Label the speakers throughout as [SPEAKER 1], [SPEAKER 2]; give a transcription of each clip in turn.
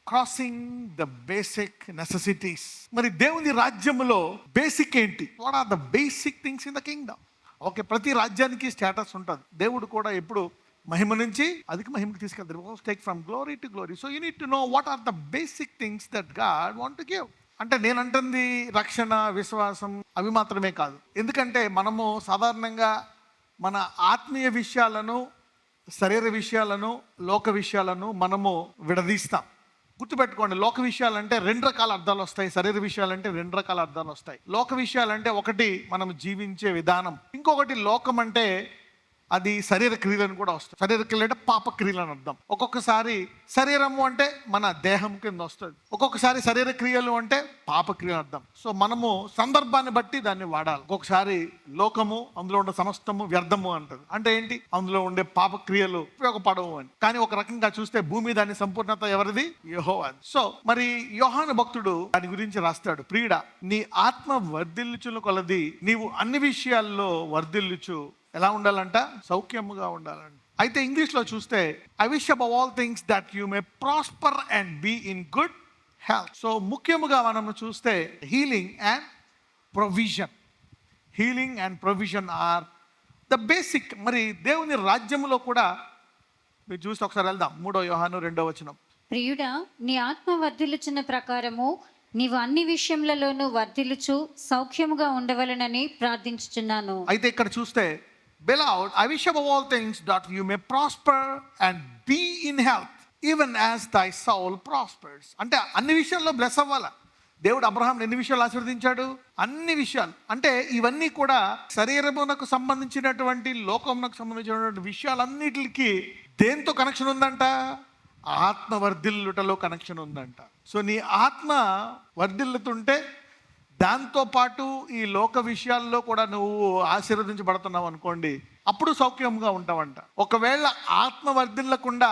[SPEAKER 1] Crossing the basic necessities. మరి దేవుని రాజ్యములో బేసిక్ ఏంటి? What are the basic things in the kingdom? Okay, ప్రతి రాజ్యానికి స్టేటస్ ఉంటుంది. దేవుడు కూడా ఎప్పుడు మహిమ నుంచి అధిక మహిమకి తీసుకెళ్తారు. Take from glory to glory. So you need to know what are the basic things that God want to give. అంటే నేనంటుంది రక్షణ, విశ్వాసం అవి మాత్రమే కాదు. ఎందుకంటే మనము సాధారణంగా మన ఆత్మీయ విషయాలను, శరీర విషయాలను, లోక విషయాలను మనము విడదీస్తాం. గుర్తుపెట్టుకోండి, లోక విషయాలంటే 2 రకాల అర్థాలు వస్తాయి, శరీర విషయాలంటే 2 రకాల అర్థాలు వస్తాయి. లోక విషయాలంటే ఒకటి మనం జీవించే విధానం, ఇంకొకటి లోకం అంటే అది శరీర క్రియలను కూడా వస్తుంది. శరీర క్రియలు అంటే పాప క్రియలు అని అర్థం. ఒక్కొక్కసారి శరీరము అంటే మన దేహం కింద వస్తుంది, ఒక్కొక్కసారి శరీర క్రియలు అంటే పాప క్రియలు అర్థం. సో మనము సందర్భాన్ని బట్టి దాన్ని వాడాలి. ఒక్కొక్కసారి లోకము, అందులో ఉండే సమస్తము వ్యర్థము అంటది. అంటే ఏంటి? అందులో ఉండే పాప క్రియలు ఉపయోగపడవు అని. కానీ ఒక రకంగా చూస్తే భూమి దాని సంపూర్ణత ఎవరిది? యెహోవాది. సో మరి యోహాను భక్తుడు దాని గురించి రాస్తాడు, ప్రియుడా, నీ ఆత్మ వర్ధిల్లుచున్న కొలది నీవు అన్ని విషయాల్లో వర్ధిల్లుచు ఎలా ఉండాలంట? సౌఖ్యముగా ఉండాలంట. అయితే ఇంగ్లీష్లో చూస్తే I wish above all things that you may prosper and be in good health. So ముఖ్యముగా మనం చూస్తే healing and provision. Healing and provision are the basic. మరి దేవుని రాజ్యములో కూడా మీరు చూస్తే ఒకసారి వెళ్దాం. 3 యోహాను 2వ వచనం.
[SPEAKER 2] ప్రియుడా, నీ ఆత్మ వర్ధిల్లుచున్న ప్రకారము నీవు అన్ని విషయములలోనూ వర్ధిల్లుచు సౌఖ్యముగా ఉండవలెనని ప్రార్థించుచున్నాను.
[SPEAKER 1] అయితే ఇక్కడ చూస్తే Beloved, I wish above all things that you may prosper and be in health, even as thy soul prospers. అంటే అన్ని విషయాల్లో బ్లెస్ అవ్వాలా. దేవుడు అబ్రహాం ఎన్ని విషయాలు ఆశీర్వదించాడు? అన్ని విషయాలు. అంటే ఇవన్నీ కూడా శరీరమునకు సంబంధించినటువంటి, లోకమునకు సంబంధించినటువంటి విషయాలన్నిటికి దేంతో కనెక్షన్ ఉందంట? ఆత్మ వర్ధిల్లుటలో కనెక్షన్ ఉందంట. సో నీ ఆత్మ వర్ధిల్లుతుంటే దాంతోపాటు ఈ లోక విషయాల్లో కూడా నువ్వు ఆశీర్వదించబడుతున్నావు అనుకోండి, అప్పుడు సౌఖ్యంగా ఉంటావంట. ఒకవేళ ఆత్మ వర్ధిల్లకుండా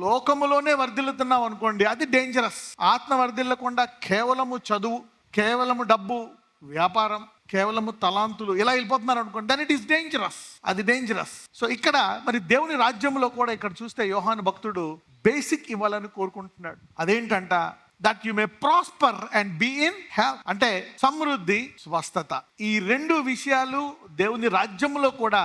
[SPEAKER 1] లోకములోనే వర్ధిల్లుతున్నావు అనుకోండి, అది డేంజరస్. ఆత్మ వర్ధిల్లకుండా కేవలము చదువు, కేవలము డబ్బు, వ్యాపారం, కేవలము తలాంతులు ఇలా వెళ్ళిపోతున్నారు అనుకోండి, దెన్ ఇట్ ఈస్ డేంజరస్. అది డేంజరస్. సో ఇక్కడ మరి దేవుని రాజ్యంలో కూడా ఇక్కడ చూస్తే యోహాను భక్తుడు బేసిక్ ఇవ్వాలని కోరుకుంటున్నాడు. అదేంటంట? That you may prosper and be in health. అంటే సమృద్ధి, స్వస్థత. ఈ 2 విషయాలు దేవుని రాజ్యంలో కూడా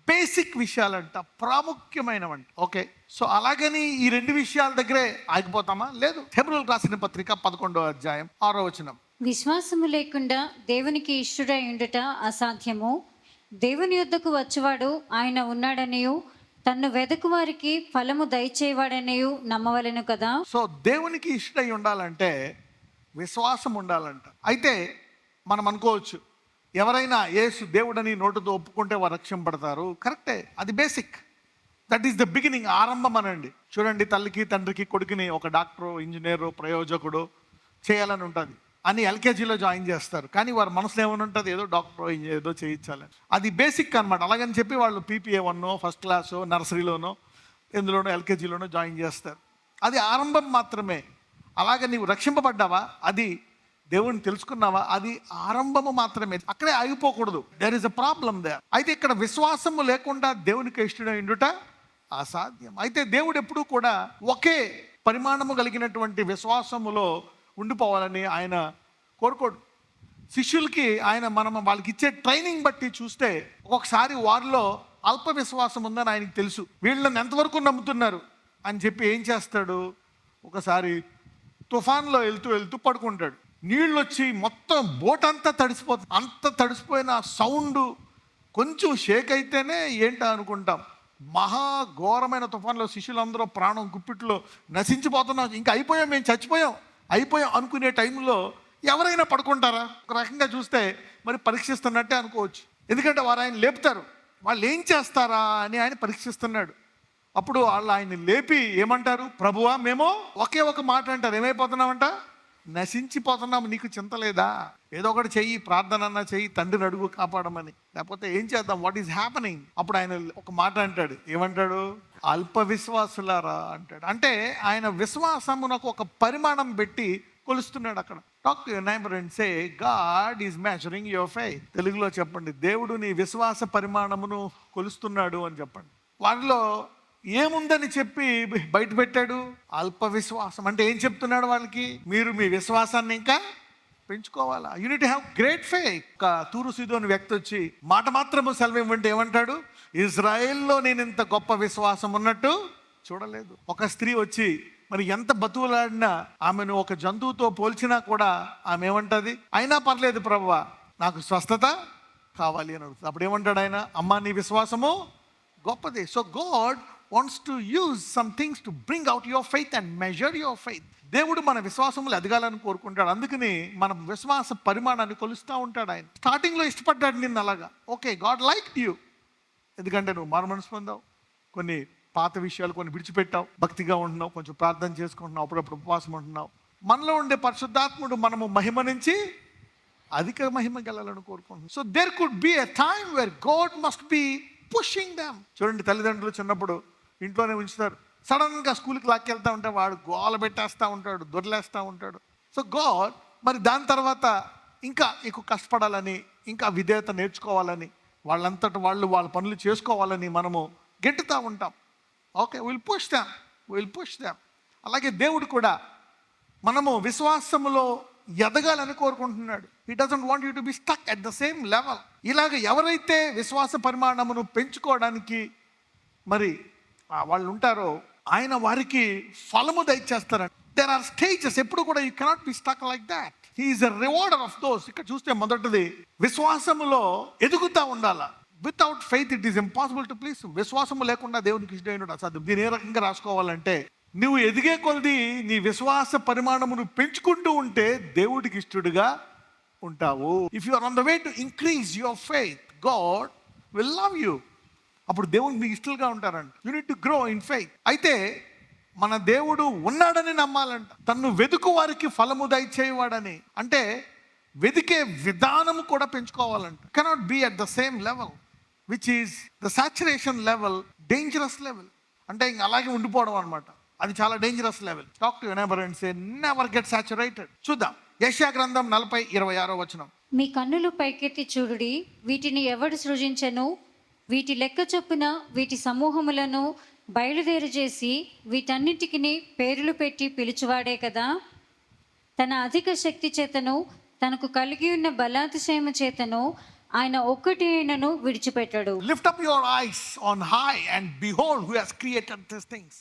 [SPEAKER 1] బేసిక్ విషయాలంట, ప్రాముఖ్యమైనవంట. ఓకే, సో అలాగని ఈ 2 విషయాల దగ్గరే ఆగిపోతామా? లేదు. హెబ్రీయులకు రాసిన పత్రిక 11వ అధ్యాయం 6వ వచనం.
[SPEAKER 2] విశ్వాసము లేకుండా దేవునికి ఇష్టుడై ఉండుట అసాధ్యము. దేవుని యొద్దకు వచ్చువాడు ఆయన ఉన్నాడనియు తన్ను వెదకు వారికి ఫలము దయచేవాడనియు నమ్మవలెను కదా.
[SPEAKER 1] సో దేవునికి ఇష్టమై ఉండాలంటే విశ్వాసం ఉండాలంట. అయితే మనం అనుకోవచ్చు, ఎవరైనా యేసు దేవుడని నోటితో ఒప్పుకుంటే వారు రక్షింపడతారు. కరెక్టే, అది basic. That is the beginning, ఆరంభం అనండి. చూడండి, తల్లికి తండ్రికి కొడుకుని ఒక డాక్టరు, ఇంజనీరు, ప్రయోజకుడు చేయాలని ఉంటుంది అని ఎల్కేజీలో జాయిన్ చేస్తారు. కానీ వారి మనసులో ఏమైనా ఉంటుంది? ఏదో డాక్టర్ ఏదో చేయించాలని. అది బేసిక్ అనమాట. అలాగని చెప్పి వాళ్ళు PPA 1 ఫస్ట్ క్లాసో, నర్సరీలోనో, ఎందులోనో, ఎల్కేజీలోనో జాయిన్ చేస్తారు. అది ఆరంభం మాత్రమే. అలాగే నీవు రక్షింపబడ్డావా, అది దేవుని తెలుసుకున్నావా, అది ఆరంభము మాత్రమే. అక్కడే ఆగిపోకూడదు. There is a problem there. అయితే ఇక్కడ విశ్వాసము లేకుండా దేవునికి ఇష్టడై ఉండుట అసాధ్యం. అయితే దేవుడు ఎప్పుడూ కూడా ఒకే పరిమాణము కలిగినటువంటి విశ్వాసములో ఉండిపోవాలని ఆయన కోరుకోడు. శిష్యులకి ఆయన వాళ్ళకి ఇచ్చే ట్రైనింగ్ బట్టి చూస్తే ఒక్కొక్కసారి వారిలో అల్ప విశ్వాసం ఉందని ఆయనకి తెలుసు. వీళ్ళని ఎంతవరకు నమ్ముతున్నారు అని చెప్పి ఏం చేస్తాడు? ఒకసారి తుఫాన్లో వెళ్తూ పడుకుంటాడు. నీళ్ళు వచ్చి మొత్తం బోట్ అంతా తడిసిపోతుంది. అంత తడిసిపోయిన సౌండ్ కొంచెం షేక్ అయితేనే ఏంటా అనుకుంటాం. మహాఘోరమైన తుఫాన్లో శిష్యులందరూ ప్రాణం గుప్పిట్లో నశించిపోతున్నాం, ఇంకా అయిపోయాం, మేము చచ్చిపోయాం అనుకునే టైంలో ఎవరైనా పడుకుంటారా? ఒక రకంగా చూస్తే మరి పరీక్షిస్తున్నట్టే అనుకోవచ్చు. ఎందుకంటే వారు ఆయన లేపుతారు. వాళ్ళు ఏం చేస్తారా అని ఆయన పరీక్షిస్తున్నాడు. అప్పుడు వాళ్ళు ఆయన లేపి ఏమంటారు? ప్రభువా, మేము ఒకే ఒక మాట అంటారు. ఏమైపోతున్నామంట? నశించిపోతున్నాము, నీకు చింత లేదా? ఏదో ఒకటి చెయ్యి, ప్రార్థన అన్నా చెయ్యి, తండ్రిని అడుగు కాపాడమని. లేకపోతే ఏం చేద్దాం, వాట్ ఈస్ హ్యాపెనింగ్? అప్పుడు ఆయన ఒక మాట అంటాడు. ఏమంటాడు? అల్ప విశ్వాసులారా అంటాడు. అంటే ఆయన విశ్వాసమునకు ఒక పరిమాణం పెట్టి కొలుస్తున్నాడు. అక్కడ talk to your neighbour and say, God is measuring your faith. తెలుగులో చెప్పండి, దేవుడు నీ విశ్వాస పరిమాణమును కొలుస్తున్నాడు అని చెప్పండి. వారిలో ఏముందని చెప్పి బయట పెట్టాడు? అల్ప విశ్వాసం. అంటే ఏం చెప్తున్నాడు వాళ్ళకి? మీరు మీ విశ్వాసాన్ని ఇంకా పెంచుకోవాలా. You need have great faith. ఒక తూరు సీదోని వ్యక్తి వచ్చి మాట మాత్రము సెలవు ఇవ్వంటే ఏమంటాడు? ఇజ్రాయెల్లో నేను ఇంత గొప్ప విశ్వాసం ఉన్నట్టు చూడలేదు. ఒక స్త్రీ వచ్చి మరి ఎంత బతువులాడినా ఆమెను ఒక జంతువుతో పోల్చినా కూడా ఆమె ఏమంటది? అయినా పర్లేదు ప్రభువా, నాకు స్వస్థత కావాలి అని అడుగుతుంది. అప్పుడు ఏమంటాడు ఆయన? అమ్మా, నీ విశ్వాసము గొప్పది. So God wants to use some things to bring out your faith and measure your faith. దేవుడు మన విశ్వాసములు ఎదగాలని కోరుకుంటాడు. అందుకని మన విశ్వాస పరిమాణాన్ని కొలుస్తూ ఉంటాడు ఆయన. స్టార్టింగ్లో ఇష్టపడ్డాడు నిన్ను అలాగా. ఓకే, గాడ్ లైక్ యూ, ఎందుకంటే నువ్వు మారు మనసు పొందావు, కొన్ని పాత విషయాలు కొన్ని విడిచిపెట్టావు, భక్తిగా ఉంటున్నావు, కొంచెం ప్రార్థన చేసుకుంటున్నావు, అప్పుడప్పుడు ఉపవాసం ఉంటున్నావు. మనలో ఉండే పరిశుద్ధాత్ముడు మనము మహిమ నుంచి అధిక మహిమ గెలాలని కోరుకుంటున్నాం. So there could be a time where God must be pushing them. చూడండి, తల్లిదండ్రులు చిన్నప్పుడు ఇంట్లోనే ఉంచుతారు, సడన్గా స్కూల్కి లాక్కెళ్తా ఉంటే వాడు గోల పెట్టేస్తూ ఉంటాడు, దొరిలేస్తూ ఉంటాడు. సో గాడ్ మరి దాని తర్వాత ఇంకా ఎక్కువ కష్టపడాలని, ఇంకా విధేయత నేర్చుకోవాలని, వాళ్ళంతట వాళ్ళు వాళ్ళ పనులు చేసుకోవాలని మనము గెంటుతూ ఉంటాం. Okay, will push them. అలాగే దేవుడు కూడా మనము విశ్వాసములో ఎదగాలని కోరుకుంటున్నాడు. He doesn't want you to be stuck at the same level. ఇలాగ ఎవరైతే విశ్వాస పరిమాణమును పెంచుకోవడానికి మరి వాళ్ళు ఉంటారో ఆయన వారికి ఫలము దయచేస్తారంట. There are stages. ఎప్పుడు కూడా you cannot be stuck like that. He is a rewarder of those. ఇక్కడ చూస్తే మొదటిది విశ్వాసములో ఎదుగుతూ ఉండాలా. Without faith it is impossible to please. విశ్వాసము లేకుండా దేవునికి ఇష్టమైనడు అసాధ్యం. దీని ఏ రకంగా రాసుకోవాలంటే, నువ్వు ఎదిగే కొలది నీ విశ్వాస పరిమాణమును పెంచుకుంటూ ఉంటే దేవుడికి ఇష్టడుగా ఉంటావు. If you are on the way to increase your faith, God will love you. అప్పుడు దేవుడికి మీకు ఇష్టలుగా ఉంటారంట. You need to grow in faith. అయితే మన దేవుడు ఉన్నాడని నమ్మాలంట. తన్ను వెతుకు వారికి ఫలము దయచేయవాడని. అంటే వెతికే విధానం కూడా పెంచుకోవాలంట. Cannot be at the same level which is the saturation level, dangerous level. అంటే ఇంక అలాగే ఉండిపోవడం అనమాట. అది చాలా dangerous level. Talk to your neighbour and say never get saturated. చూద్దాం, యెషయా గ్రంథం 40:26.
[SPEAKER 2] మీ కన్నులు పైకెత్తి చూడుడి, వీటిని ఎవడు సృజించెను? వీటి లెక్క చొప్పున వీటి సమూహములను బయలుదేరు చేసి వీటన్నిటికి పేర్లు పెట్టి పిలుచువాడే కదా. తన అధిక శక్తి చేతను తనకు కలిగి ఉన్న బలాతిశయము చేతను ఆయన ఒక్కటి అయినను విడిచిపెట్టాడు.
[SPEAKER 1] Lift up your eyes on high and behold who has created this things.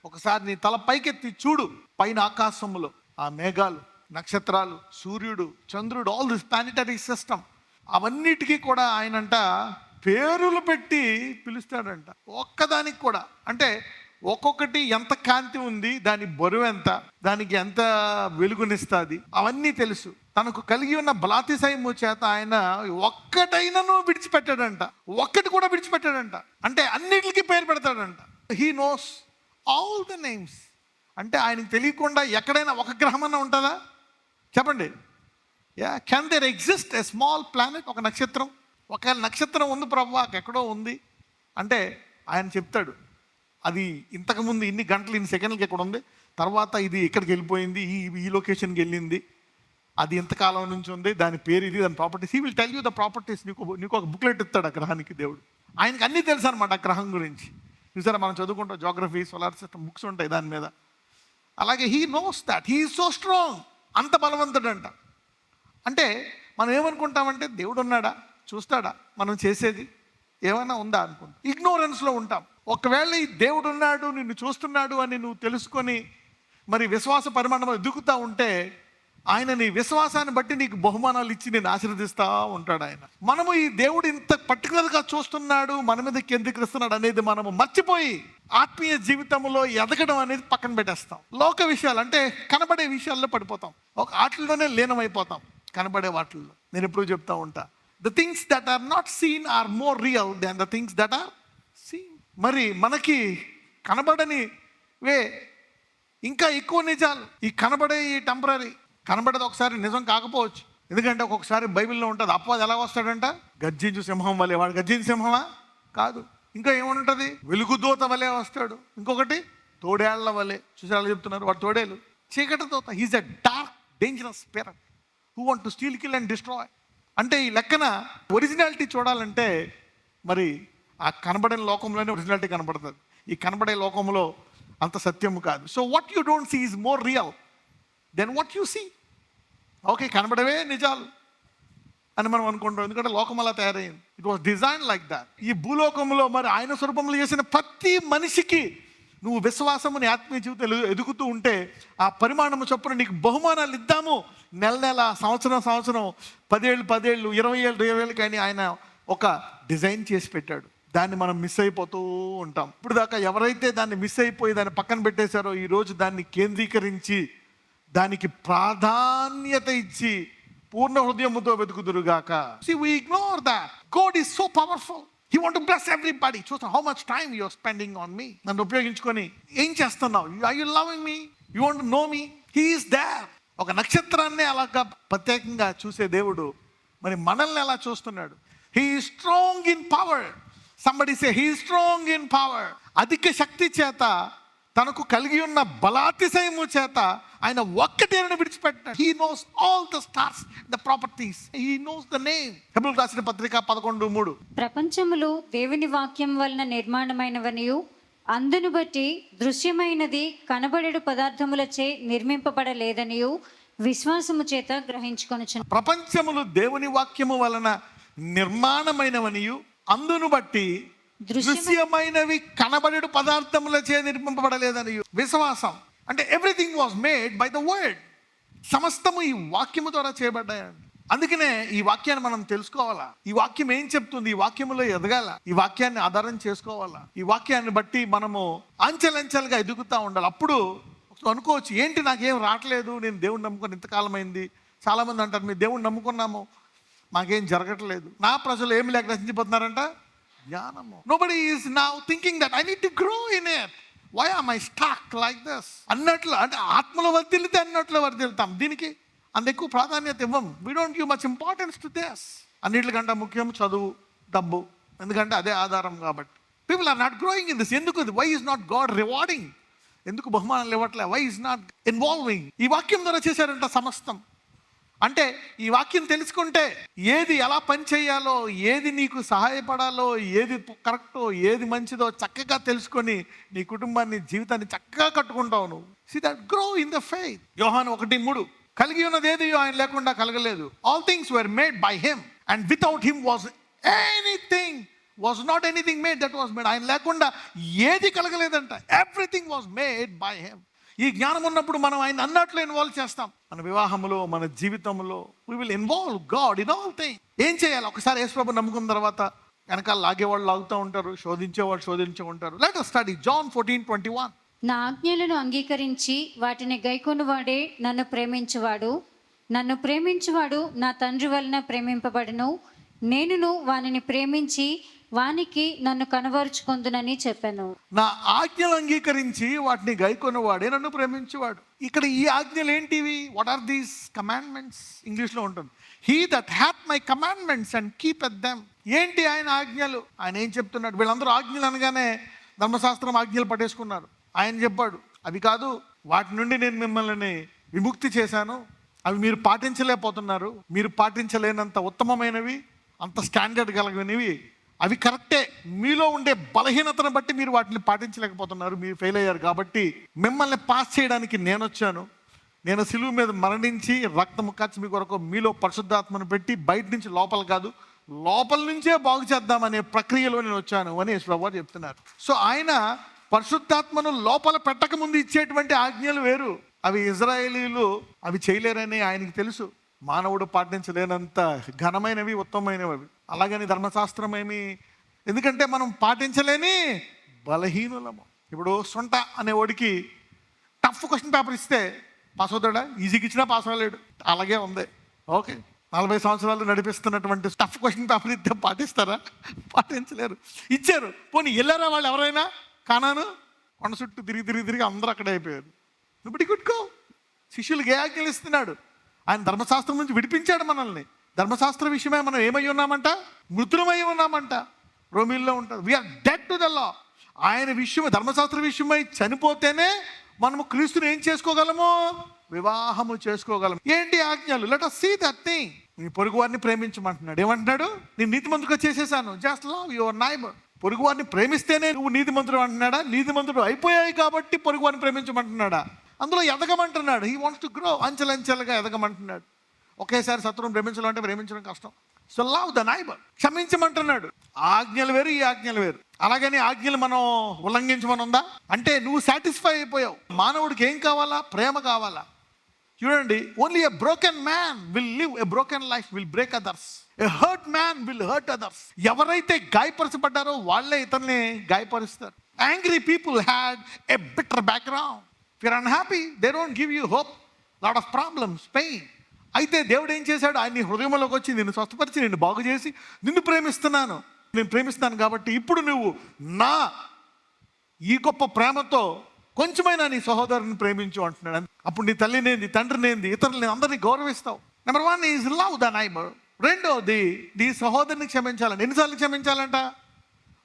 [SPEAKER 1] ఒకసారి నీ తల పైకెత్తి చూడు. పైన ఆకాశములో ఆ మేఘాలు, నక్షత్రాలు, సూర్యుడు, చంద్రుడు, ఆల్ దిస్ ప్లానిటరీ సిస్టమ్, అవన్నిటికీ కూడా ఆయనంట పేరులు పెట్టి పిలుస్తాడంట. ఒక్కదానికి కూడా. అంటే ఒక్కొక్కటి ఎంత కాంతి ఉంది, దాని బరువు ఎంత, దానికి ఎంత వెలుగునిస్తుంది, అవన్నీ తెలుసు. తనకు కలిగి ఉన్న బలాతిశయము చేత ఆయన ఒక్కటైనను విడిచిపెట్టాడంట. ఒక్కటి కూడా విడిచిపెట్టాడంట. అంటే అన్నిటికీ పేరు పెడతాడంట. He knows all the names. అంటే ఆయనకు తెలియకుండా ఎక్కడైనా ఒక గ్రహమన్నా ఉంటుందా? చెప్పండి. Can there exist a small planet? ఒక నక్షత్రం. ఒకవేళ నక్షత్రం ఉంది ప్రభువా, ఎక్కడో ఉంది అంటే ఆయన చెప్తాడు, అది ఇంతకుముందు ఇన్ని గంటలు ఇన్ని సెకండ్లకి ఎక్కడ ఉంది, తర్వాత ఇది ఇక్కడికి వెళ్ళిపోయింది, ఈ లొకేషన్కి వెళ్ళింది, అది ఎంతకాలం నుంచి ఉంది, దాని పేరు ఇది, దాని properties. He will tell you the properties. నీకు ఒక బుక్లెట్ ఇస్తాడు ఆ గ్రహానికి దేవుడు. ఆయనకి అన్నీ తెలుసు అనమాట ఆ గ్రహం గురించి. చూసారా, మనం చదువుకుంటాం జోగ్రఫీ, సోలార్ సిస్టమ్ బుక్స్ ఉంటాయి దాని మీద. అలాగే he knows that. He is so strong. అంత బలవంతుడంట. అంటే మనం ఏమనుకుంటామంటే దేవుడు ఉన్నాడా, చూస్తాడా, మనం చేసేది ఏమైనా ఉందా అనుకుంటాం. ఇగ్నోరెన్స్లో ఉంటాం. ఒకవేళ ఈ దేవుడు ఉన్నాడు, నిన్ను చూస్తున్నాడు అని నువ్వు తెలుసుకొని మరి విశ్వాస పరిమాణం ఎదుగుతూ ఉంటే ఆయన నీ విశ్వాసాన్ని బట్టి నీకు బహుమానాలు ఇచ్చి నేను ఆశీర్వదిస్తూ ఉంటాడు ఆయన. మనము ఈ దేవుడు ఇంత పర్టికులర్గా చూస్తున్నాడు, మన మీద కేంద్రీకరిస్తున్నాడు అనేది మనము మర్చిపోయి ఆత్మీయ జీవితంలో ఎదగడం అనేది పక్కన పెట్టేస్తాం. లోక విషయాలు అంటే కనబడే విషయాల్లో పడిపోతాం. ఒక ఆటల్లోనే లీనమైపోతాం. కనబడే వాటిల్లో నేను ఎప్పుడూ చెప్తా ఉంటా, the things that are not seen are more real than the things that are seen. మరి మనకి కనబడనివే ఇంకా ఎక్కువ నిజాలు. ఈ కనబడే ఈ టెంపరీ, కనబడేది ఒకసారి నిజం కాకపోవచ్చు. ఎందుకంటే ఒక్కొక్కసారి బైబిల్లో ఉంటుంది, అపవాది ఎలా వస్తాడంట, గర్జించు సింహం వలె. వాడు గర్జించు సింహమా? కాదు. ఇంకా ఏముంటుంది, వెలుగుదూత వలె వస్తాడు. ఇంకొకటి తోడేళ్ల వలె. చూసారా చెప్తున్నారు, వాడు తోడేలు, చీకటి దూత. He's a dark dangerous spirit who want to steal, kill and destroy. అంటే ఈ లెక్కన ఒరిజినాలిటీ చూడాలంటే మరి ఆ కనబడిన లోకంలోనే ఒరిజినాలిటీ కనబడుతుంది. ఈ కనబడే లోకంలో అంత సత్యము కాదు. So what you don't see is more real than what you see. Okay, కనబడవే నిజాలు అని మనం అనుకుంటాం, ఎందుకంటే లోకం అలా తయారైంది. It was design like that. ఈ భూలోకంలో మరి ఆయన స్వరూపంలో చేసిన ప్రతి మనిషికి నువ్వు విశ్వాసముని ఆత్మీయ జీవితం ఎదుగుతూ ఉంటే ఆ పరిమాణము చొప్పున నీకు బహుమానాలు ఇద్దాము. నెల నెల, సంవత్సరం సంవత్సరం, 10 ఏళ్ళు 10 ఏళ్ళు, 20 ఏళ్ళు 20 ఏళ్ళు, కానీ ఆయన ఒక డిజైన్ చేసి పెట్టాడు. దాన్ని మనం మిస్ అయిపోతూ ఉంటాం. ఇప్పుడు దాకా ఎవరైతే దాన్ని మిస్ అయిపోయి దాన్ని పక్కన పెట్టేశారో ఈరోజు దాన్ని కేంద్రీకరించి దానికి ప్రాధాన్యత ఇచ్చి పూర్ణ హృదయముతో వెతుకుదురుగాక. See, we ignore that. God is so powerful. He want to bless everybody. చూస్తా how much time you are spending on me. నన్ను ఉపయోగించుకొని ఏం చేస్తున్నావు? Are you loving me? You want to know me? He is there. ఒక నక్షత్రాన్ని అలాగా ప్రత్యేకంగా చూసే దేవుడు మరి మనల్ని ఎలా చూస్తున్నాడు? He is strong in power. Somebody say he is strong in power. అధిక శక్తి చేత, తనకు కలిగి ఉన్న బలాతిశయము చేత ఆయన ఒక్కటేనని విడిచిపెట్టాడు. He knows all the stars, the properties. He knows the name. హెబ్రీయులకు రాసిన పత్రిక 11:3.
[SPEAKER 2] ప్రపంచములు దేవుని వాక్యం వలన నిర్మాణమైనవనియు అందును బట్టి దృశ్యమైనది కనబడేడు పదార్థములచే నిర్మింపబడలేదనియు విశ్వాసము చేత గ్రహించుకొనుచున్నాము.
[SPEAKER 1] ప్రపంచములు దేవుని వాక్యము వలన నిర్మాణమైనవనియు అందును బట్టి దృశ్యమైనవి కనబడేడు పదార్థములచే నిర్మింపబడలేదని విశ్వాసం. అంటే everything was made by the word. సమస్తము ఈ వాక్యము ద్వారా చేయబడ్డాయండి. అందుకనే ఈ వాక్యాన్ని మనం తెలుసుకోవాలా. ఈ వాక్యం ఏం చెప్తుంది? ఈ వాక్యములో ఎదగాల. ఈ వాక్యాన్ని ఆధారం చేసుకోవాలా. ఈ వాక్యాన్ని బట్టి మనము అంచెలంచెలుగా ఎదుగుతూ ఉండాలి. అప్పుడు అనుకోవచ్చు, ఏంటి నాకేం రావట్లేదు, నేను దేవుడిని నమ్ముకొని ఇంతకాలమైంది. చాలామంది అంటారు, మేము దేవుడిని నమ్ముకున్నాము, మాకేం జరగట్లేదు. నా ప్రజలు ఏమి లేక నశించిపోతున్నారంట? జ్ఞానము. Nobody is now thinking that I need to grow in it. Why am I stuck like this? అన్నట్లు, అంటే ఆత్మలో వర్ధిల్లితే అన్నట్లు వర్ధిల్తాం. దీనికి అంత ఎక్కువ ప్రాధాన్యత ఇవ్వం. We don't give much importance to this. అన్నిటికంటే ముఖ్యం చదువు, డబ్బు, ఎందుకంటే అదే ఆధారం కాబట్టి. People are not growing in this. ఎందుకు? Why is not God rewarding? ఎందుకు బహుమానాలు ఇవ్వట్లే? Why is not involving? ఈ వాక్యం ద్వారా చేశారంట సమస్తం. అంటే ఈ వాక్యం తెలుసుకుంటే ఏది ఎలా పని చేయాలో, ఏది నీకు సహాయపడాలో, ఏది కరెక్టో, ఏది మంచిదో చక్కగా తెలుసుకొని నీ కుటుంబాన్ని, జీవితాన్ని చక్కగా కట్టుకుంటావు నువ్వు. See that, grow in the faith. యోహాను 1:3. కలిగి ఉన్నది ఏది ఆయన లేకుండా కలగలేదు. All things were made by him and without him was not anything made that was made. ఆయన లేకుండా ఏది కలగలేదంట. Everything was made by him. ఈ జ్ఞానం ఉన్నప్పుడు మనం ఆయన అన్నట్లు ఇన్వాల్వ్ చేస్తాం. మన వివాహంలో, మన జీవితంలో we will involve God in all things. ఏం చేయాలి? ఒకసారి యేసు ప్రభువుని నమ్ముకున్న తర్వాత వెనకాల లాగేవాళ్ళు లాగుతూ ఉంటారు, శోధించేవాళ్ళు శోధించే ఉంటారు. Let us study John 14:21.
[SPEAKER 2] నా ఆజ్ఞలను అంగీకరించి వాటిని గైకొనువాడే నన్ను ప్రేమించువాడు నా తండ్రి వలన ప్రేమింపబడును, నేనును వానిని ప్రేమించి వానికి నన్ను కనబరుచుకొందునని చెప్పాను.
[SPEAKER 1] నా ఆజ్ఞలు అంగీకరించి వాటిని గైకొనువాడే నన్ను ప్రేమించేవాడు. ఇక్కడ ఈ ఆజ్ఞలు ఏంటివి? What are these commandments? ఇంగ్లీష్లో ఉంటుంది, he that hath my commandments and keepeth them. ఏంటి ఆయన ఆజ్ఞలు? ఆయన ఏం చెప్తున్నాడు? వీళ్ళందరూ ఆజ్ఞలు అనగానే ధర్మశాస్త్రం ఆజ్ఞలు పట్టేసుకున్నారు. ఆయన చెప్పాడు, అవి కాదు, వాటి నుండి నేను మిమ్మల్ని విముక్తి చేశాను, అవి మీరు పాటించలేకపోతున్నారు, మీరు పాటించలేనంత ఉత్తమమైనవి, అంత స్టాండర్డ్ కలిగినవి అవి కరెక్టే. మీలో ఉండే బలహీనతను బట్టి మీరు వాటిని పాటించలేకపోతున్నారు, మీరు ఫెయిల్ అయ్యారు. కాబట్టి మిమ్మల్ని పాస్ చేయడానికి నేను వచ్చాను. నేను సిలువ మీద మరణించి రక్తము కార్చి మీ కొరకు మీలో పరిశుద్ధాత్మను పెట్టి బయట నుంచి లోపల కాదు, లోపల నుంచే బాగు చేద్దామనే ప్రక్రియలో నేను వచ్చాను అని యేసుప్రభువు చెప్తున్నారు. సో ఆయన పరిశుద్ధాత్మను లోపల పెట్టక ముందు ఇచ్చేటువంటి ఆజ్ఞలు వేరు. అవి ఇజ్రాయేలీలు అవి చేయలేరని ఆయనకి తెలుసు. మానవుడు పాటించలేనంత ఘనమైనవి, ఉత్తమమైనవి. అలాగని ధర్మశాస్త్రం ఏమి, ఎందుకంటే మనం పాటించలేని బలహీనులము. ఇప్పుడు సొంట అనే వాడికి టఫ్ క్వశ్చన్ పేపర్ ఇస్తే పాస్ అవుతాడా? ఈజీకి ఇచ్చినా పాస్ అవ్వలేడు. అలాగే ఉంది. ఓకే, 40 సంవత్సరాలు నడిపిస్తున్నటువంటి టఫ్ క్వశ్చన్ పేపర్ ఇస్తే పాటిస్తారా? పాటించలేరు. ఇచ్చారు, పోనీ వెళ్ళారా వాళ్ళు ఎవరైనా? కానాను కొండ చుట్టూ తిరిగి అందరూ అక్కడే అయిపోయారు. ఇప్పుడు గుడ్కో శిష్యులకు ఏ ఆజ్ఞలు ఇస్తున్నాడు? ఆయన ధర్మశాస్త్రం నుంచి విడిపించాడు మనల్ని. ధర్మశాస్త్ర విషయమై మనం ఏమై ఉన్నామంట? మృతులమై ఉన్నామంట. రోమిల్లో ఉంటుంది, we are dead to the law. ఆయన విషయం, ధర్మశాస్త్ర విషయమై చనిపోతేనే మనము క్రీస్తుని ఏం చేసుకోగలము? వివాహము చేసుకోగలము. ఏంటి ఆజ్ఞలు? Let us see that thing. నీ పొరుగు వారిని ప్రేమించమంటున్నాడు. ఏమంటున్నాడు? నేను నీతిమంతుగా చేసేసాను. Just love your neighbour. పొరుగువారిని ప్రేమిస్తేనే నువ్వు నీతిమంతుడు అంటున్నాడా? నీతిమంతుడు అయిపోయాయి కాబట్టి పొరుగువారిని ప్రేమించమంటున్నాడా? అందులో ఎదగమంటున్నాడు. హీ వాంట్స్ టు గ్రో, అంచెలంచెలుగా ఎదగమంటున్నాడు. ఒకేసారి శత్రువుని ప్రేమించడం అంటే ప్రేమించడం కష్టం. సో లవ్ ద నైబర్, క్షమించమంటున్నాడు. ఆజ్ఞలు వేరు, ఈ ఆజ్ఞలు వేరు. అలాగని ఆజ్ఞలు మనం ఉల్లంఘించమని ఉందా? అంటే నువ్వు సాటిస్ఫై అయిపోయావు. మానవుడికి ఏం కావాలా? ప్రేమ కావాలా? చూడండి, only a broken man will live a broken life, will break others. A hurt man will hurt others. ఎవరైతే గాయపరచబడ్డారో వాళ్ళే ఇతరుల్ని గాయపరుస్తారు. Angry people had a bitter background. If you're unhappy, they don't give you hope, lot of problems, pain. అయితే దేవుడు ఏం చేశాడు? ఆయన నీ హృదయంలోకి వచ్చి నిన్ను స్వస్థపరిచి నిన్ను బాగు చేసి, నిన్ను ప్రేమిస్తున్నాను, నేను ప్రేమిస్తున్నాను కాబట్టి ఇప్పుడు నువ్వు నా ఈ గొప్ప ప్రేమతో కొంచెమైనా నీ సహోదరుని ప్రేమించు అంటున్నాడు. అప్పుడు నీ తల్లినేంది, తండ్రినేంది, ఇతరులని అందరినీ గౌరవిస్తావు. Number 1 is love the neighbour. రెండోది, నీ సహోదరుని క్షమించాలంట. ఎన్నిసార్లు క్షమించాలంట?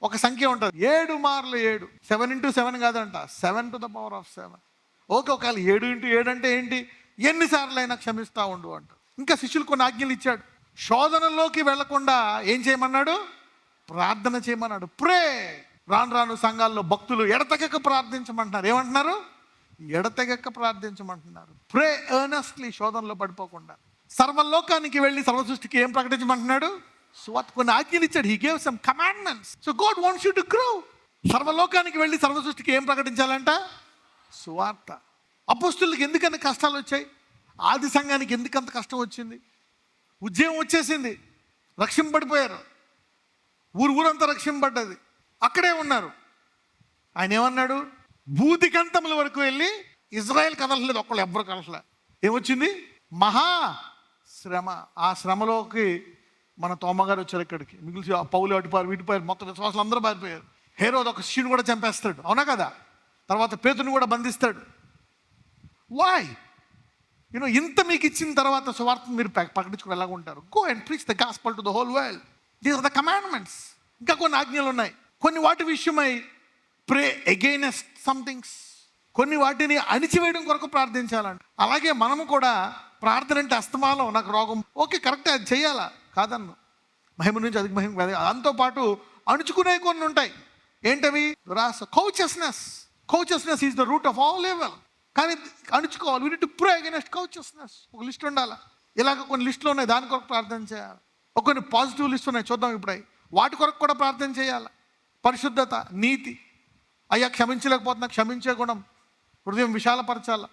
[SPEAKER 1] ఒక సంఖ్య ఉంటుంది, 7 మార్లు 7. 7 into 7 కాదంట, 7 to the power of 7. Okay, ఒకవేళ 7 into 7 అంటే ఏంటి? ఎన్నిసార్లు అయినా క్షమిస్తూ ఉండు అంట. ఇంకా శిష్యులు కొన్ని ఆజ్ఞలు ఇచ్చాడు. శోధనలోకి వెళ్లకుండా ఏం చేయమన్నాడు? ప్రార్థన చేయమన్నాడు. ప్రే. రాను రాను సంఘాల్లో భక్తులు ఎడతెగక ప్రార్థించమంటున్నారు. ఏమంటున్నారు? ఎడతెగక ప్రార్థించమంటున్నారు. ప్రే ఎర్నెస్ట్లీ, శోధనలో పడిపోకుండా. సర్వలోకానికి వెళ్ళి సర్వసృష్టికి ఏం ప్రకటించమంటున్నాడు? స్వార్థ. కొన్ని ఆజ్ఞలు ఇచ్చాడు. He gave some commandments. So God wants you to grow. సర్వలోకానికి వెళ్ళి సర్వసృష్టికి ఏం ప్రకటించాలంట? సువార్త. అపోస్తులకు ఎందుకన్నా కష్టాలు వచ్చాయి? ఆది సంఘానికి ఎందుకంత కష్టం వచ్చింది? ఉద్యమం వచ్చేసింది, రక్షింపబడిపోయారు, ఊరంతా రక్షింపబడ్డది, అక్కడే ఉన్నారు. ఆయన ఏమన్నాడు? భూదిగంతముల వరకు వెళ్ళి ఇజ్రాయెల్ కదలలేదు, ఒక్కళ్ళు ఎవ్వరు కదలలే. ఏమొచ్చింది? మహా శ్రమ. ఆ శ్రమలోకి మన తోమగారు వచ్చారు ఇక్కడికి. మిగిలిచి పౌలు అటుపారు, వీటిపారు, మొత్తం విశ్వాసాలు అందరూ పారిపోయారు. హేరోదు ఒక శిష్యుని కూడా చంపేస్తాడు, అవునా కదా? తర్వాత పేతుని కూడా బంధిస్తాడు. వై? ఇంత మీకు ఇచ్చిన తర్వాత సువార్తను మీరు ప్రకటించుకుని ఎలాగ ఉంటారు? Go and preach the gospel to the whole world. These are the commandments. ఇంకా కొన్ని ఆజ్ఞలు ఉన్నాయి. కొన్ని వాటి విషయమై ప్రే అగైనెస్ట్ సంథింగ్స్. కొన్ని వాటిని అణిచివేయడం కొరకు ప్రార్థించాలంట. అలాగే మనము కూడా ప్రార్థన అంటే అస్తమానం నాకు రోగం, ఓకే కరెక్టే, అది చేయాలా, కాదన్ను. మహిమ నుంచి అధిక మహిమ. దాంతోపాటు అణుచుకునే కొన్ని ఉంటాయి. ఏంటవి? దురాశ. Covetousness is the root of all evil. కానీ అణుచుకోవాలి. We need to pray against covetousness. ఒక లిస్ట్ ఉండాలి. ఇలాగ కొన్ని లిస్టులు ఉన్నాయి, దాని కొరకు ప్రార్థన చేయాలి. కొన్ని పాజిటివ్ లిస్ట్ ఉన్నాయి, చూద్దాం ఇప్పుడు. వాటి కొరకు కూడా ప్రార్థన చేయాలి. పరిశుద్ధత, నీతి. అయ్యా క్షమించలేకపోతున్నా, క్షమించే గుణం, హృదయం విశాలపరచాల.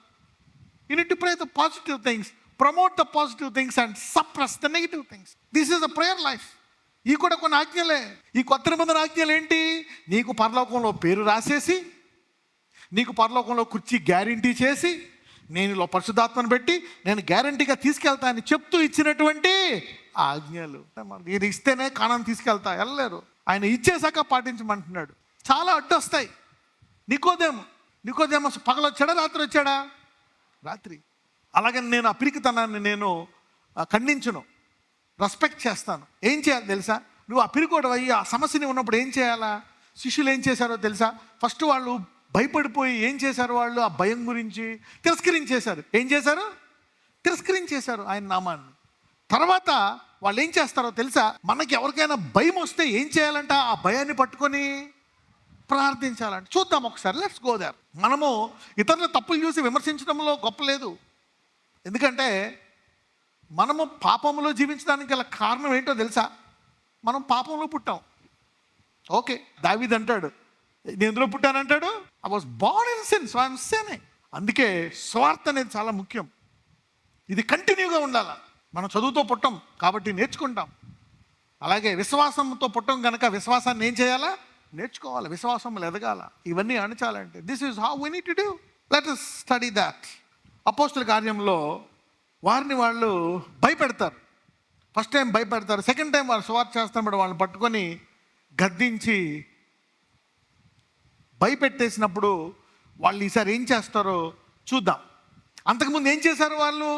[SPEAKER 1] You need to pray the positive things, promote the positive things and suppress the negative things. This is a prayer life. ఈ కూడా కొన్ని ఆజ్ఞలే. ఈ కొత్త నిబంధన ఆజ్ఞలు ఏంటి? నీకు పరలోకంలో పేరు రాసేసి, నీకు పరలోకంలో కుర్చీ గ్యారంటీ చేసి, నేను పరిశుద్ధాత్మను పెట్టి నేను గ్యారంటీగా తీసుకెళ్తా అని చెప్తూ ఇచ్చినటువంటి ఆజ్ఞలు. ఇది ఇస్తేనే కానాను తీసుకెళ్తా, వెళ్ళలేరు. ఆయన ఇచ్చేసాక పాటించమంటున్నాడు. చాలా అడ్డొస్తాయి. నికోదేమస్ పగలు వచ్చాడా, రాత్రి వచ్చాడా? రాత్రి. అలాగని నేను ఆ పిరికితనాన్ని నేను ఖండించును, రెస్పెక్ట్ చేస్తాను. ఏం చేయాలి తెలుసా? నువ్వు ఆ పిరికోడు అయ్యి ఆ సమస్యని ఉన్నప్పుడు ఏం చేయాలా? శిష్యులు ఏం చేశారో తెలుసా? ఫస్ట్ వాళ్ళు భయపడిపోయి ఏం చేశారు? వాళ్ళు ఆ భయం గురించి తిరస్కరించేశారు. ఏం చేశారు? తిరస్కరించేశారు ఆయన నామాన్ని. తర్వాత వాళ్ళు ఏం చేస్తారో తెలుసా? మనకి ఎవరికైనా భయం వస్తే ఏం చేయాలంట? ఆ భయాన్ని పట్టుకొని ప్రార్థించాలంట. చూద్దాం ఒకసారి. Let's go there. మనము ఇతరుల తప్పులు చూసి విమర్శించడంలో గొప్ప లేదు. ఎందుకంటే మనము పాపంలో జీవించడానికి గల కారణం ఏంటో తెలుసా? మనం పాపంలో పుట్టాం. ఓకే, దావీదు అంటాడు, నేను ఎందులో పుట్టానంటాడు? I was born in sin, so I'm sinning. అందుకే స్వార్థ అనేది చాలా ముఖ్యం. ఇది కంటిన్యూగా ఉండాలి. మనం చదువుతో పుట్టాం కాబట్టి నేర్చుకుంటాం. అలాగే విశ్వాసంతో పుట్టం కనుక విశ్వాసాన్ని ఏం చేయాలా? నేర్చుకోవాలి. విశ్వాసంలో ఎదగాల. ఇవన్నీ అణచాలంటే this is how we need to do. Let us study that. అపోస్తుల కార్యంలో వారిని వాళ్ళు భయపెడతారు. ఫస్ట్ టైం భయపెడతారు, సెకండ్ టైం వాళ్ళు సువార్త చేస్తున్నప్పుడు వాళ్ళని పట్టుకొని గద్దించి భయపెట్టేసినప్పుడు వాళ్ళు ఈసారి ఏం చేస్తారో చూద్దాం. అంతకుముందు ఏం చేశారు? వాళ్ళు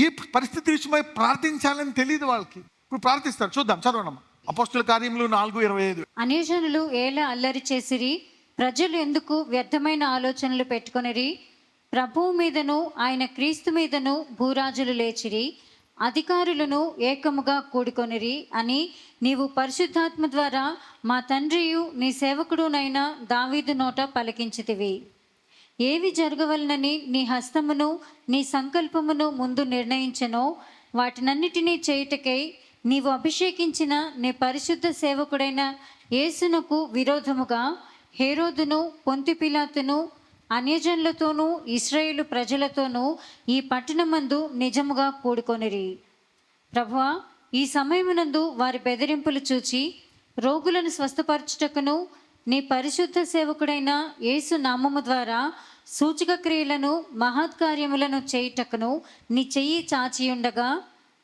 [SPEAKER 1] ఈ పరిస్థితి విషయమై ప్రార్థించాలని తెలియదు వాళ్ళకి. ఇప్పుడు ప్రార్థిస్తారు. చూద్దాం, చదవడం. అపోస్తుల కార్యములు 4:25.
[SPEAKER 2] అన్యజనులు ఏలా అల్లరి చేసిరి, ప్రజలు ఎందుకు వ్యర్థమైన ఆలోచనలు పెట్టుకొనిరి. ప్రభువు మీదను ఆయన క్రీస్తు మీదను భూరాజులు లేచిరి. అధికారులను ఏకముగా కూడుకొనిరి అని నీవు పరిశుద్ధాత్మ ద్వారా మా తండ్రియు నీ సేవకుడునైన దావీదు నోట పలికించితివి. ఏవి జరగవలనని నీ హస్తమును నీ సంకల్పమును ముందు నిర్ణయించెనో వాటినన్నిటినీ చేయుటకై నీవు అభిషేకించిన నీ పరిశుద్ధ సేవకుడైన యేసునకు విరోధముగా హేరోదును పొంతి పిలాతును అన్యజనులతోనూ ఇశ్రాయేలు ప్రజలతోనూ ఈ పట్టణమందు నిజముగా కూడుకొనిరి. ప్రభువా, ఈ సమయమునందు వారి బెదిరింపులు చూచి రోగులను స్వస్థపరచుటకును నీ పరిశుద్ధ సేవకుడైన యేసు నామము ద్వారా సూచక క్రియలను మహత్కార్యములను చేయుటకును నీ చెయ్యి చాచియుండగా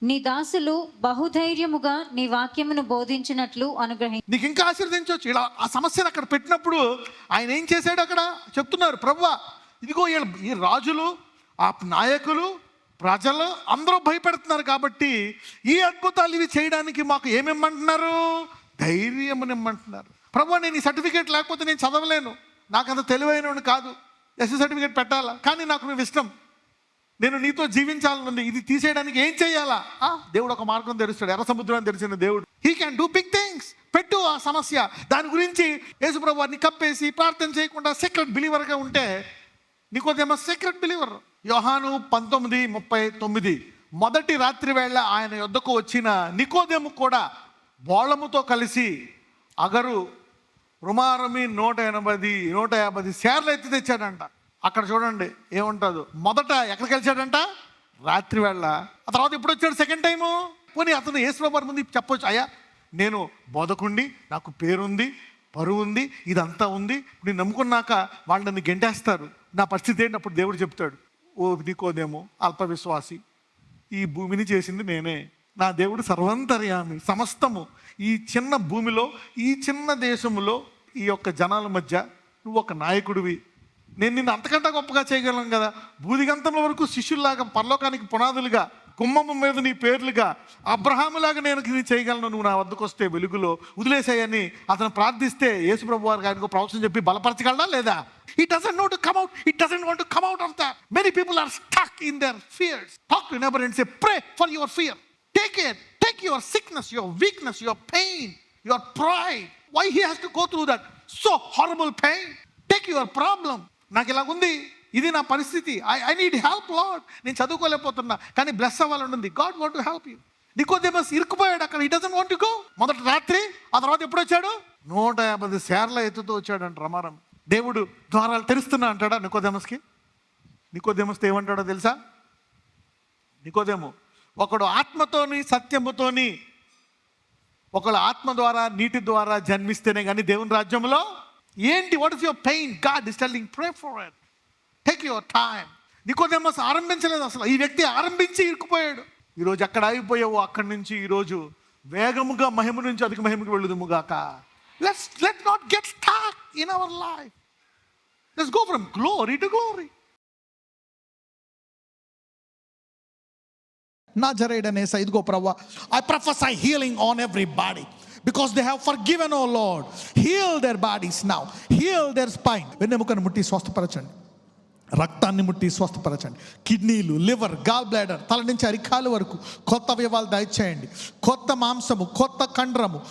[SPEAKER 2] నీ దాసులు బహుధైర్యముగా నీ వాక్యమును బోధించినట్లు అనుగ్రహించు.
[SPEAKER 1] నీకు ఇంకా ఆశీర్వదించవచ్చు. ఇలా ఆ సమస్యను అక్కడ పెట్టినప్పుడు ఆయన ఏం చేశాడు? అక్కడ చెప్తున్నారు, ప్రభువా ఇదిగో ఈ రాజులు, ఆ నాయకులు, ప్రజలు అందరూ భయపెడుతున్నారు కాబట్టి ఈ అద్భుతాలు ఇవి చేయడానికి మాకు ఏమిమ్మంటున్నారు? ధైర్యం ఇమ్మంటున్నారు. ప్రభువా, నేను ఈ సర్టిఫికేట్ లేకపోతే నేను చదవలేను, నాకు అంత తెలివైనవాడిని కాదు, ఎస్సీ సర్టిఫికేట్ పెట్టాలా, కానీ నాకు నువ్వు ఇష్టం, నేను నీతో జీవించాలనుంది, ఇది తీసేయడానికి ఏం చేయాలా? దేవుడు ఒక మార్గం తెరుస్తాడు. ఎర్ర సముద్రాన్ని తెరిచిన దేవుడు. He can do big things. పెట్టు ఆ సమస్య. దాని గురించి యేసుప్రభు వారిని కప్పేసి ప్రార్థన చేయకుండా సీక్రెట్ బిలీవర్గా ఉంటే నికోదేమస్ సీక్రెట్ బిలీవర్. యోహాను 19:39 మొదటి రాత్రి వేళ ఆయన యొద్దకు వచ్చిన నికోదేము కూడా బోళముతో కలిసి అగరు రుమారమి 150 షేర్లు ఎత్తి తెచ్చాడంట. అక్కడ చూడండి ఏముంటుందో. మొదట ఎక్కడికి వెళ్ళాడంట? రాత్రి వేళ. ఆ తర్వాత ఎప్పుడు వచ్చాడు? Second time. పోనీ అతను యేసుప్రభు ముందు చెప్పొచ్చు, అయ్యా నేను బోధకుండి, నాకు పేరుంది, పరువు ఉంది, ఇదంతా ఉంది, నేను నమ్ముకున్నాక వాళ్ళని గెంటేస్తారు, నా పరిస్థితి ఏంటి? అప్పుడు దేవుడు చెప్తాడు, ఓ నికోదేము అల్ప విశ్వాసి, ఈ భూమిని చేసింది నేనే, నా దేవుడు సర్వంతర్యామి, సమస్తము ఈ చిన్న భూమిలో, ఈ చిన్న దేశంలో, ఈ యొక్క జనాల మధ్య నువ్వు ఒక నాయకుడివి, నేను నిన్ను అంతకంటే గొప్పగా చేయగలను కదా. భూదిగంతంలో వరకు శిష్యుల్లాగా, పరలోకానికి పునాదులుగా, గుమ్మమ్మ మీద నీ పేర్లుగా, అబ్రహాములాగా నేను చేయగలను, నువ్వు నా వద్దకు వస్తే వెలుగులో వదిలేసాయని అతను ప్రార్థిస్తే యేసుప్రభు వారికి ఆయనకు ప్రవచనం చెప్పి బలపరచగలడా లేదా? He doesn't know to come out. He doesn't want to come out of that. Many people are stuck in their fears. Talk to your neighbor and say, pray for your fear. Take it. Take your sickness, your weakness, your pain, your pride. Why he has to go through that so horrible pain? Take your problem. నాకు ఇలాగుంది, ఇది నా పరిస్థితి, I need help lord, నేను చదువుకోలేకపోతున్నా కానీ bless అవ్వాలని ఉంది. God want to help you. Nicodemus ఇరుక్కుపోయాడు అక్కడ. He doesn't want to go. మొదటి రాత్రి, ఆ తర్వాత ఎప్పుడు వచ్చాడు? 150 షేర్ల ఎత్తుతో వచ్చాడంట రమారం. దేవుడు ద్వారాలు తెరుస్తున్నా అంటాడా నికోదేమస్కి? నికోదేమస్తో ఏమంటాడో తెలుసా? నికోదేము ఒకడు ఆత్మతోని సత్యముతోని, ఒకడు ఆత్మ ద్వారా నీటి ద్వారా జన్మిస్తేనే కానీ దేవుని రాజ్యంలో ఏంటి? What is your pain? God is telling, pray for it, take your time. Nicodemus ఆరంభించలేదు అసలు. ఈ వ్యక్తి ఆరంభించి ఇరుక్కుపోయాడు. ఈరోజు ఎక్కడ ఆగిపోయావు అక్కడి నుంచి ఈరోజు వేగముగా మహిమ నుంచి అధిక మహిమకి వెళ్ళుదుముగాక. Let's not get stuck in our life. Let's go from glory to glory.
[SPEAKER 3] Nazareidane sa idigo Prabhu, I prophesy healing on everybody because they have forgiven, oh Lord. Heal their bodies now. Heal their spine. వెన్నెముకను ముట్టి స్వస్థపరచండి, రక్తాన్ని ముట్టి స్వస్థపరచండి, కిడ్నీలు, liver, gall bladder, తల నుంచి అరికాలు వరకు కొత్త అవయవాలు దయచేయండి, కొత్త మాంసము, కొత్త కండరము,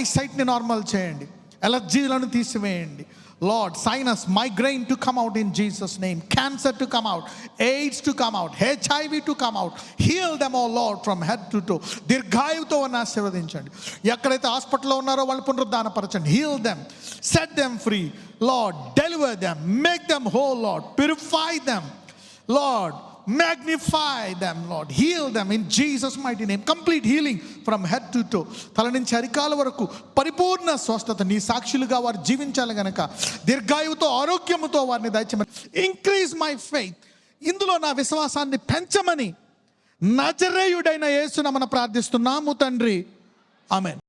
[SPEAKER 3] ఐసైట్ని నార్మల్ చేయండి, ఎలర్జీలను తీసివేయండి. Lord, sinus, migraine to come out in Jesus' name, cancer to come out, AIDS to come out, HIV to come out. Heal them, oh Lord, from head to toe. దీర్ఘాయువుతో వారిని ఆశీర్వదించండి. ఎక్కడైతే హాస్పిటల్లో ఉన్నారో వాళ్ళని పునరుద్ధానపరచండి. Heal them, set them free. Lord, deliver them, make them whole, Lord. Purify them, Lord. Magnify them, Lord. Heal them in Jesus' mighty name. Complete healing from head to toe. తల నుంచి అరికాల వరకు పరిపూర్ణ స్వస్థత. నీ సాక్షులుగా వారు జీవించాలి గనక దీర్ఘాయువుతో ఆరోగ్యముతో వారిని దయచేయమని. Increase my faith. ఇందులో నా విశ్వాసాన్ని పెంచమని నజరేయుడైన యేసు నామమున ప్రార్థిస్తున్నాము తండ్రి. ఆమేన్.